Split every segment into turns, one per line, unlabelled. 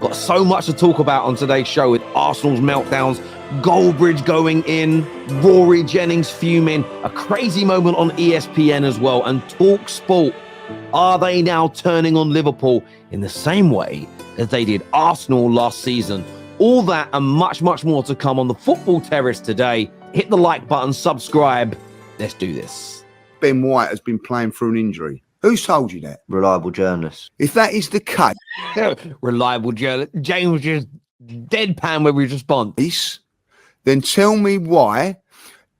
Got so much to talk about on today's show with Arsenal's meltdowns, Goldbridge going in, Rory Jennings fuming, a crazy moment on ESPN as well, and Talksport. Are they now turning on Liverpool in the same way as they did Arsenal last season? All that and much, much more to come on the Football Terrace today. Hit the like button, subscribe. Let's do this.
Ben White has been playing through an injury. Who's told you that?
Reliable journalist.
If that is the case,
Reliable journalist. James just deadpan where we respond.
Then tell me why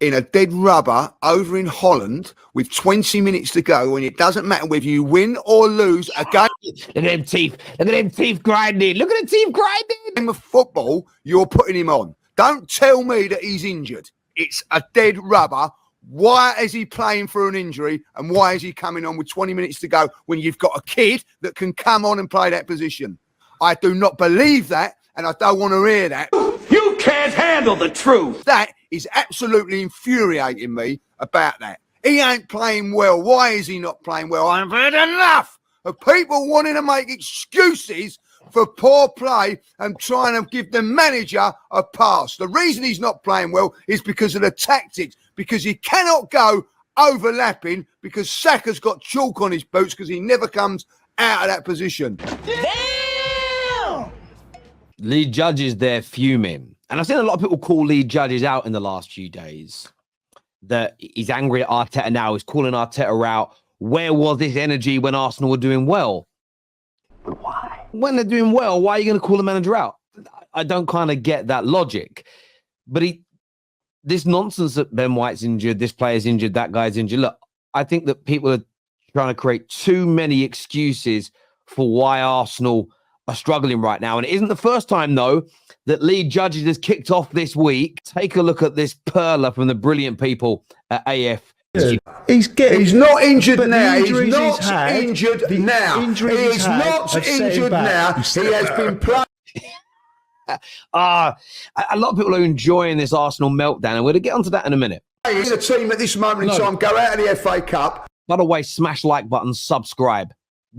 in a dead rubber over in Holland with 20 minutes to go, when it doesn't matter whether you win or lose a game.
Look at them teeth. Look at them teeth grinding. Look at the teeth grinding.
Game of football, you're putting him on. Don't tell me that he's injured. It's a dead rubber. Why is he playing through an injury, and why is he coming on with 20 minutes to go when you've got a kid that can come on and play that position? I do not believe that, and I don't want to hear that.
You can't handle the truth.
That is absolutely infuriating me about that. He ain't playing well. Why is he not playing well? I've had enough of people wanting to make excuses for poor play and trying to give the manager a pass. The reason he's not playing well is because of the tactics, because he cannot go overlapping, because Saka's got chalk on his boots because he never comes out of that position.
Damn! Lead judges, they're fuming. And I've seen a lot of people call lead judges out in the last few days. That he's angry at Arteta now. He's calling Arteta out. Where was this energy when Arsenal were doing well?
But why?
When they're doing well, why are you going to call the manager out? I don't kind of get that logic. But this nonsense that Ben White's injured, this player's injured, that guy's injured. Look, I think that people are trying to create too many excuses for why Arsenal are struggling right now. And it isn't the first time, though, that lead judges has kicked off this week. Take a look at this perler from the brilliant people at AF.
He's not injured now. He's not
had,
injured now. He's not injured now. He has been playing.
A lot of people are enjoying this Arsenal meltdown, and we're going to get onto that in a minute.
He's a team at this moment in time go out of the FA Cup.
By the way, smash like button, subscribe.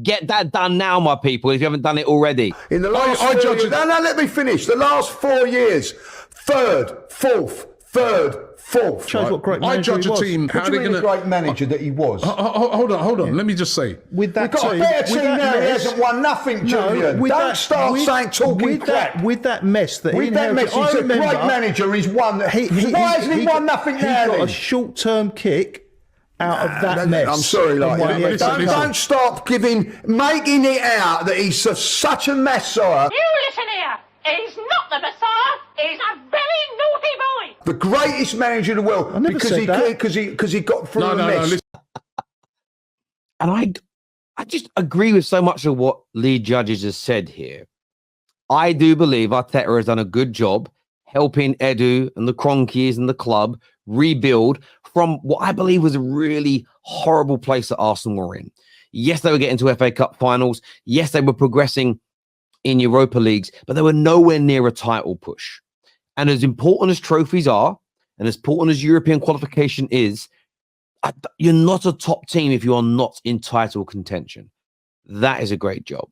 Get that done now, my people, if you haven't done it already.
In the last 4 years, no, let me finish. The last 4 years, third, fourth.
Shows what great manager
I judge a team.
How do you mean a great manager that he was?
Hold on. Let me just say.
With that
We've got a better team now. He hasn't won nothing, Julian. Don't start saying talking crap.
With that mess that he inherited.
He's a great manager. He's won. Why hasn't he won nothing now?
He got a short-term kick out of that mess.
I'm sorry, don't stop making it out that he's such a messiah.
You listen here. He's not the Messiah. He's a very naughty boy.
The greatest manager in the world because he got through the mess.
And I just agree with so much of what lead judges has said here. I do believe Arteta has done a good job helping Edu and the Cronkies and the club rebuild from what I believe was a really horrible place that Arsenal were in. Yes, they were getting to FA Cup finals. Yes, they were progressing in Europa Leagues, but they were nowhere near a title push. And as important as trophies are, and as important as European qualification is, you're not a top team if you are not in title contention. That is a great job.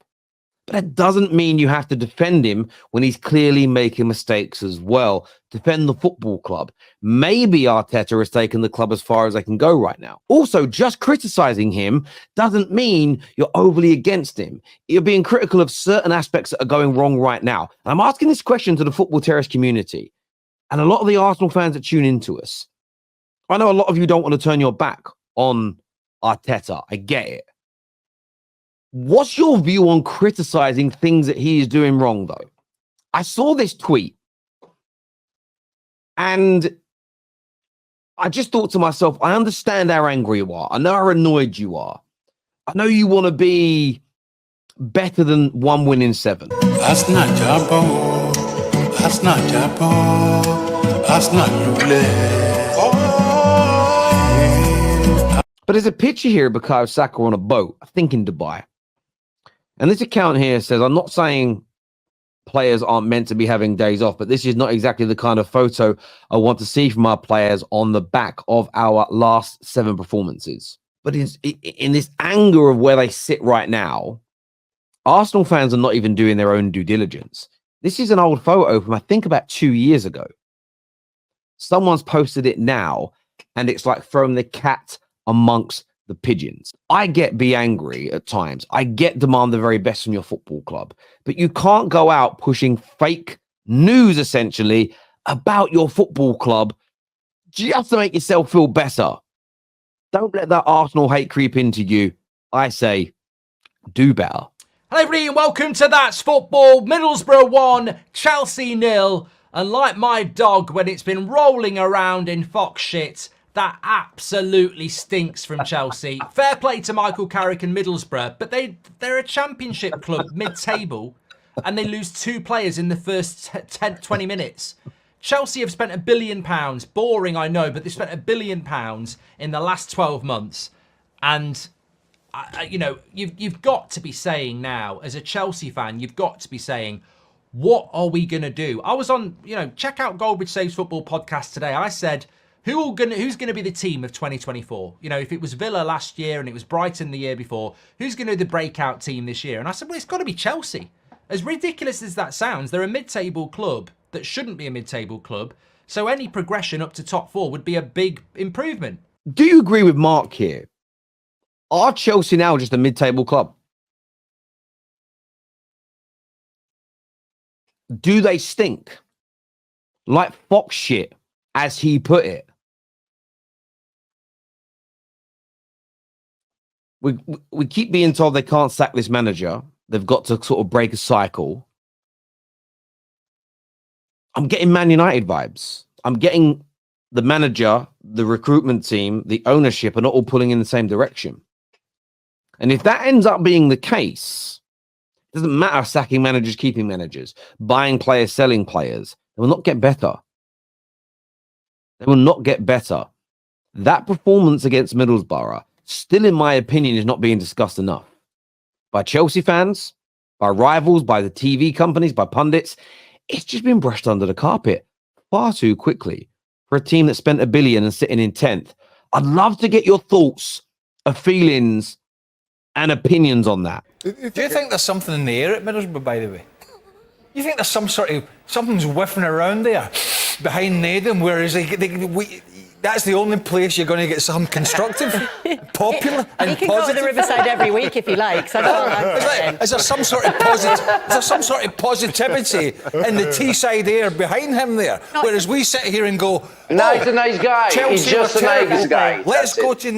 But that doesn't mean you have to defend him when he's clearly making mistakes as well. Defend the football club. Maybe Arteta has taken the club as far as they can go right now. Also, just criticizing him doesn't mean you're overly against him. You're being critical of certain aspects that are going wrong right now. And I'm asking this question to the Football Terrace community and a lot of the Arsenal fans that tune into us. I know a lot of you don't want to turn your back on Arteta. I get it. What's your view on criticizing things that he is doing wrong, though? I saw this tweet and I just thought to myself, I understand how angry you are. I know how annoyed you are. I know you want to be better than 1 win in 7.
That's not Jabo. That's not Jabo. That's not
But there's a picture here of Bukayo Saka on a boat, I think in Dubai. And this account here says, I'm not saying players aren't meant to be having days off, but this is not exactly the kind of photo I want to see from our players on the back of our last 7 performances. But in this anger of where they sit right now, Arsenal fans are not even doing their own due diligence. This is an old photo from, I think, about 2 years ago. Someone's posted it now, and it's like throwing the cat amongst the pigeons. I get be angry at times. I get demand the very best from your football club, but you can't go out pushing fake news, essentially, about your football club just to make yourself feel better. Don't let that Arsenal hate creep into you. I say, do better.
Hello everybody and welcome to That's Football. Middlesbrough 1, Chelsea 0. And like my dog when it's been rolling around in fox shit, that absolutely stinks from Chelsea. Fair play to Michael Carrick and Middlesbrough, but they're a championship club mid-table and they lose 2 players in the first 20 minutes. Chelsea have spent £1 billion. Boring, I know, but they spent £1 billion in the last 12 months. And you know, you've got to be saying now, as a Chelsea fan, you've got to be saying, what are we going to do? I was on, check out Goldbridge Saves Football podcast today. I said, who's going to be the team of 2024? If it was Villa last year and it was Brighton the year before, who's going to be the breakout team this year? And I said, well, it's got to be Chelsea. As ridiculous as that sounds, they're a mid-table club that shouldn't be a mid-table club. So any progression up to top 4 would be a big improvement.
Do you agree with Mark here? Are Chelsea now just a mid-table club? Do they stink? Like fox shit, as he put it. We keep being told they can't sack this manager. They've got to sort of break a cycle. I'm getting Man United vibes. I'm getting the manager, the recruitment team, the ownership are not all pulling in the same direction. And if that ends up being the case, it doesn't matter sacking managers, keeping managers, buying players, selling players. They will not get better. They will not get better. That performance against Middlesbrough, still in my opinion, is not being discussed enough. By Chelsea fans, by rivals, by the TV companies, by pundits. It's just been brushed under the carpet far too quickly for a team that spent $1 billion and sitting in 10th. I'd love to get your thoughts, feelings, and opinions on that.
Do you think there's something in the air at Middlesbrough, by the way? You think there's something's whiffing around there behind Nedum, whereas that's the only place you're going to get something constructive, popular, and
he can
positive.
go to the Riverside every week if he likes.
Is there some sort of positivity in the Teesside air behind him there? Whereas we sit here and go,
No, he's a nice guy. He's just a nice guy.
Let's go to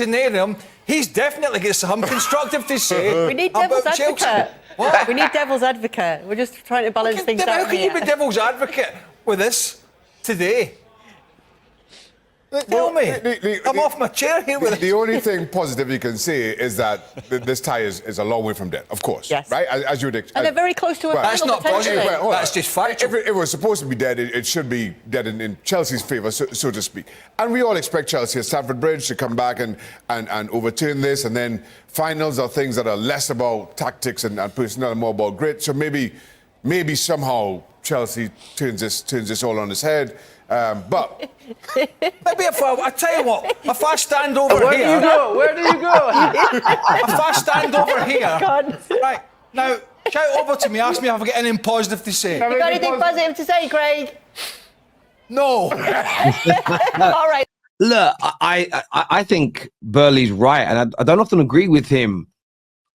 Nedum. He's definitely got something constructive to say.
We need devil's advocate.
What?
We need devil's advocate. We're just trying to balance things out.
How can you be devil's advocate with this today? Tell me. I'm off my chair here with
the only thing positive you can say is that this tie is a long way from dead, of course.
Yes.
Right? As you would expect.
And they're very close to a final.
That's not positive. That's just factual.
If it was supposed to be dead, it should be dead in Chelsea's favour, so to speak. And we all expect Chelsea at Stamford Bridge to come back and overturn this. And then finals are things that are less about tactics and personnel and more about grit. So maybe somehow Chelsea turns this all on its head. But
maybe I tell you what, if I stand over
Where
here,
do you go? Where do you go?
if I stand over here, right now, shout over to me, ask me if I've got anything positive to say.
You got anything positive to say, Craig?
No.
All right.
Look, I think Burley's right, and I don't often agree with him.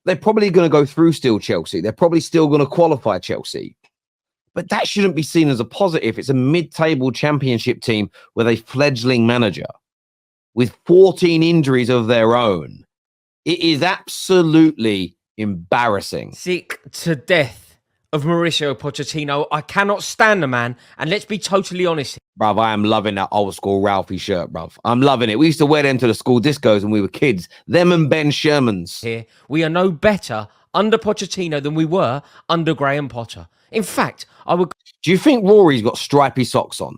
They're probably going to go through still Chelsea. They're probably still going to qualify Chelsea. But that shouldn't be seen as a positive. It's a mid-table championship team with a fledgling manager with 14 injuries of their own. It is absolutely embarrassing.
Sick to death of Mauricio Pochettino. I cannot stand the man. And let's be totally honest.
Bruv, I am loving that old school Ralphie shirt, bruv. I'm loving it. We used to wear them to the school discos when we were kids. Them and Ben Sherman's.
Here, we are no better under Pochettino than we were under Graham Potter. In fact, I would...
Do you think Rory's got stripy socks on?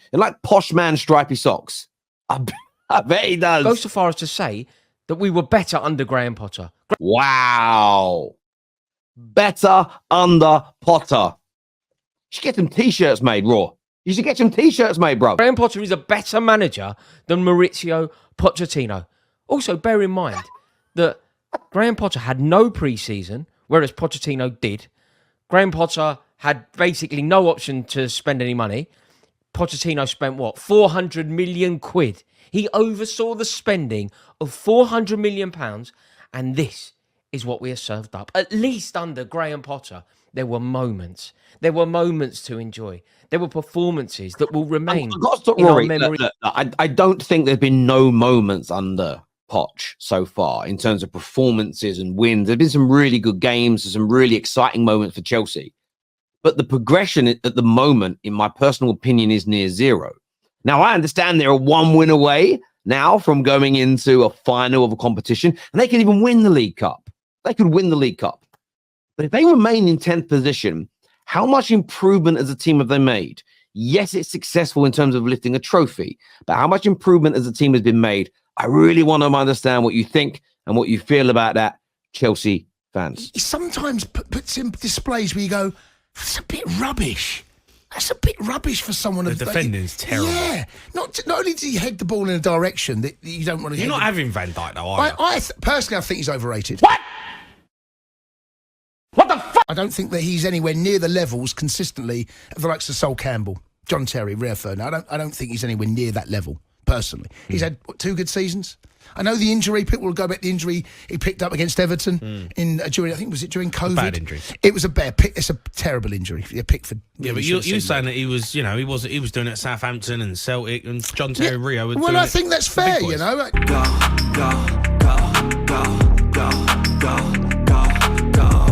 They're like posh man stripy socks. I bet he does.
Go so far as to say that we were better under Graham Potter.
Wow. Better under Potter. You should get some T-shirts made, Raw. You should get some T-shirts made, bro.
Graham Potter is a better manager than Mauricio Pochettino. Also, bear in mind that Graham Potter had no pre-season, whereas Pochettino did. Graham Potter had basically no option to spend any money. Pochettino spent what? 400 million quid. He oversaw the spending of 400 million pounds, and this is what we are served up. At least under Graham Potter, there were moments. There were moments to enjoy. There were performances that will remain
I've got to stop,
in our
Rory.
memory.
Look, I don't think there's been no moments under Poch so far in terms of performances and wins. There's been some really good games and some really exciting moments for Chelsea. But the progression at the moment, in my personal opinion, is near zero. Now, I understand they're a one win away now from going into a final of a competition, and they can even win the League Cup. They could win the League Cup. But if they remain in 10th position, how much improvement as a team have they made? Yes, it's successful in terms of lifting a trophy, but how much improvement as a team has been made? I really want to understand what you think and what you feel about that, Chelsea fans.
He sometimes puts in displays where you go, that's a bit rubbish. That's a bit rubbish for someone.
The defending's terrible.
Yeah. Not only does he head the ball in a direction that you don't want to
You're not having Van Dijk, though, are you?
Personally, I think he's overrated.
What?
What the fuck? I don't think that he's anywhere near the levels consistently of the likes of Sol Campbell, John Terry, Rio Ferdinand. I don't think he's anywhere near that level, personally. He's had, 2 good seasons? I know the injury, people will go back to the injury he picked up against Everton during, I think, was it during COVID?
Bad injury.
It was a bad pick. It's a terrible injury. A pick for.
Yeah, but you saying that he was, he was doing it at Southampton and Celtic and John Terry and Rio. Well,
I think that's fair, you know.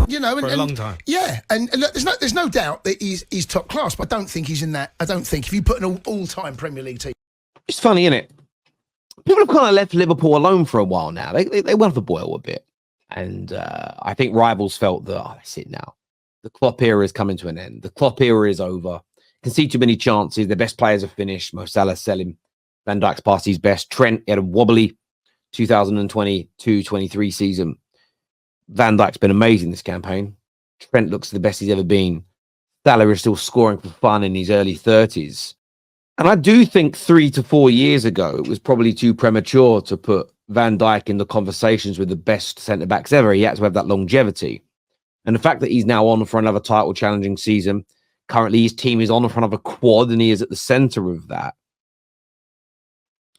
You know,
for a long time.
Yeah, and look, there's no doubt that he's top class, but I don't think he's in that. I don't think if you put an all-time Premier League team.
It's funny, isn't it? People have kind of left Liverpool alone for a while now. They went the boil a bit. And I think rivals felt that, that's it now. The Klopp era is coming to an end. The Klopp era is over. Concede too many chances. The best players have finished. Mo Salah selling. Van Dijk's past his best. Trent had a wobbly 2022-23 season. Van Dijk's been amazing this campaign. Trent looks the best he's ever been. Salah is still scoring for fun in his early 30s. And I do think 3 to 4 years ago, it was probably too premature to put Van Dijk in the conversations with the best centre-backs ever. He had to have that longevity. And the fact that he's now on for another title-challenging season, currently his team is on for another quad and he is at the centre of that.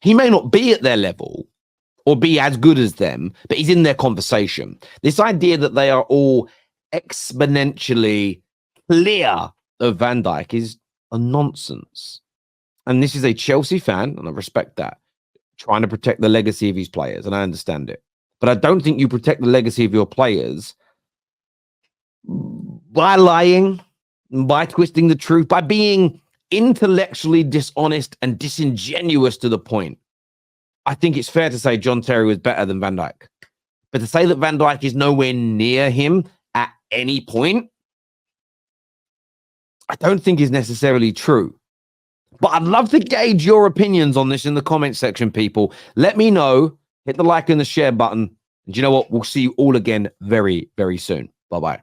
He may not be at their level or be as good as them, but he's in their conversation. This idea that they are all exponentially clear of Van Dijk is a nonsense. And this is a Chelsea fan, and I respect that, trying to protect the legacy of his players, and I understand it. But I don't think you protect the legacy of your players by lying, by twisting the truth, by being intellectually dishonest and disingenuous to the point. I think it's fair to say John Terry was better than Van Dijk. But to say that Van Dijk is nowhere near him at any point, I don't think is necessarily true. But I'd love to gauge your opinions on this in the comment section, people. Let me know. Hit the like and the share button. And you know what? We'll see you all again very, very soon. Bye-bye.